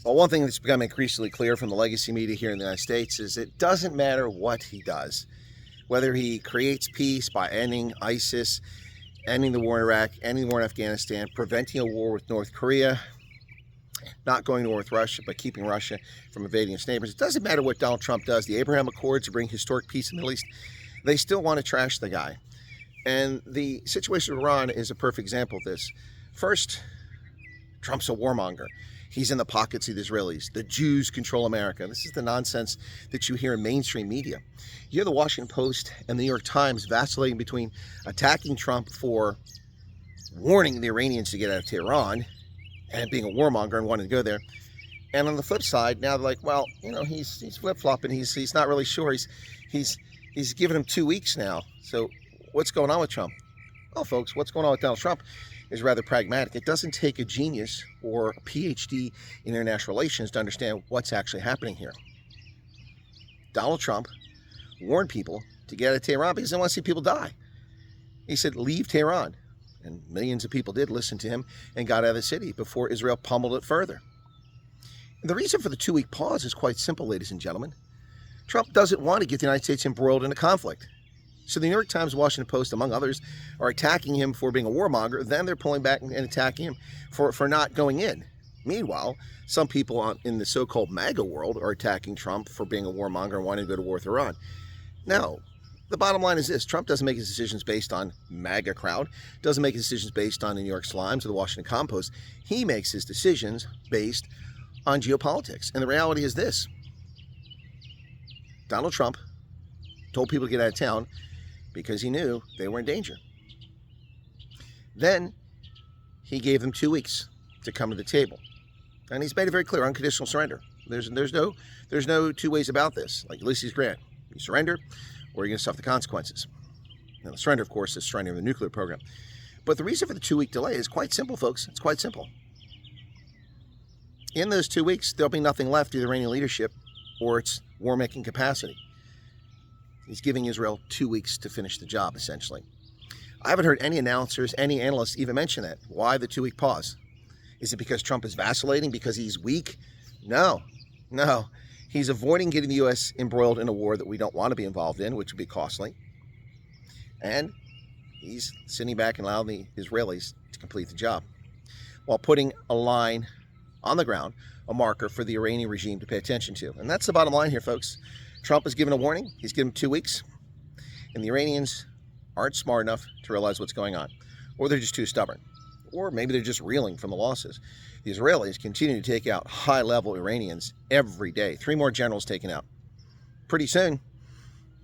Well, one thing that's become increasingly clear from the legacy media here in the United States is it doesn't matter what he does, whether he creates peace by ending ISIS, ending the war in Iraq, ending the war in Afghanistan, preventing a war with North Korea, not going to war with Russia, but keeping Russia from invading its neighbors. It doesn't matter what Donald Trump does. The Abraham Accords to bring historic peace in the Middle East, they still want to trash the guy. And the situation with Iran is a perfect example of this. First, Trump's a warmonger. He's in the pockets of the Israelis. The Jews control America. This is the nonsense that you hear in mainstream media. You hear the Washington Post and the New York Times vacillating between attacking Trump for warning the Iranians to get out of Tehran and being a warmonger and wanting to go there. And on the flip side, now they're like, well, you know, he's flip-flopping. He's not really sure. He's given him 2 weeks now. So what's going on with Trump? Well, folks, what's going on with Donald Trump is rather pragmatic. It doesn't take a genius or a PhD in international relations to understand what's actually happening here. Donald Trump warned people to get out of Tehran because he didn't want to see people die. He said, leave Tehran. And millions of people did listen to him and got out of the city before Israel pummeled it further. And the reason for the 2-week pause is quite simple, ladies and gentlemen. Trump doesn't want to get the United States embroiled in a conflict. So the New York Times, Washington Post, among others, are attacking him for being a warmonger. Then they're pulling back and attacking him for not going in. Meanwhile, some people in the so-called MAGA world are attacking Trump for being a warmonger and wanting to go to war with Iran. No, the bottom line is this. Trump doesn't make his decisions based on MAGA crowd, doesn't make his decisions based on the New York Slimes or the Washington Compost. He makes his decisions based on geopolitics. And the reality is this. Donald Trump told people to get out of town because he knew they were in danger. Then he gave them 2 weeks to come to the table. And he's made it very clear, unconditional surrender. There's no two ways about this. Like Ulysses Grant, you surrender or you're going to suffer the consequences. Now the surrender, of course, is surrendering the nuclear program. But the reason for the 2-week delay is quite simple, folks. It's quite simple. In those 2 weeks, there'll be nothing left of the Iranian leadership or its war-making capacity. He's giving Israel 2 weeks to finish the job, essentially. I haven't heard any announcers, any analysts even mention that. Why the 2-week pause? Is it because Trump is vacillating, because he's weak? No. He's avoiding getting the U.S. embroiled in a war that we don't want to be involved in, which would be costly. And he's sitting back and allowing the Israelis to complete the job while putting a line on the ground, a marker for the Iranian regime to pay attention to. And that's the bottom line here, folks. Trump has given a warning. He's given 2 weeks. And the Iranians aren't smart enough to realize what's going on. Or they're just too stubborn. Or maybe they're just reeling from the losses. The Israelis continue to take out high-level Iranians every day. 3 more generals taken out. Pretty soon,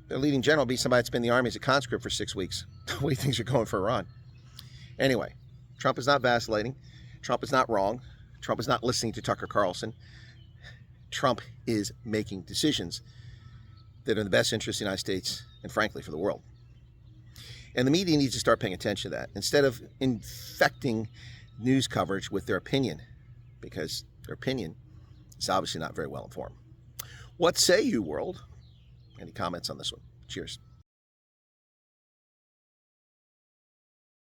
their leading general will be somebody that's been in the army as a conscript for 6 weeks. The way things are going for Iran. Anyway, Trump is not vacillating. Trump is not wrong. Trump is not listening to Tucker Carlson. Trump is making decisions that are in the best interest of the United States and, frankly, for the world. And the media needs to start paying attention to that instead of infecting news coverage with their opinion, because their opinion is obviously not very well informed. What say you, world? Any comments on this one? Cheers.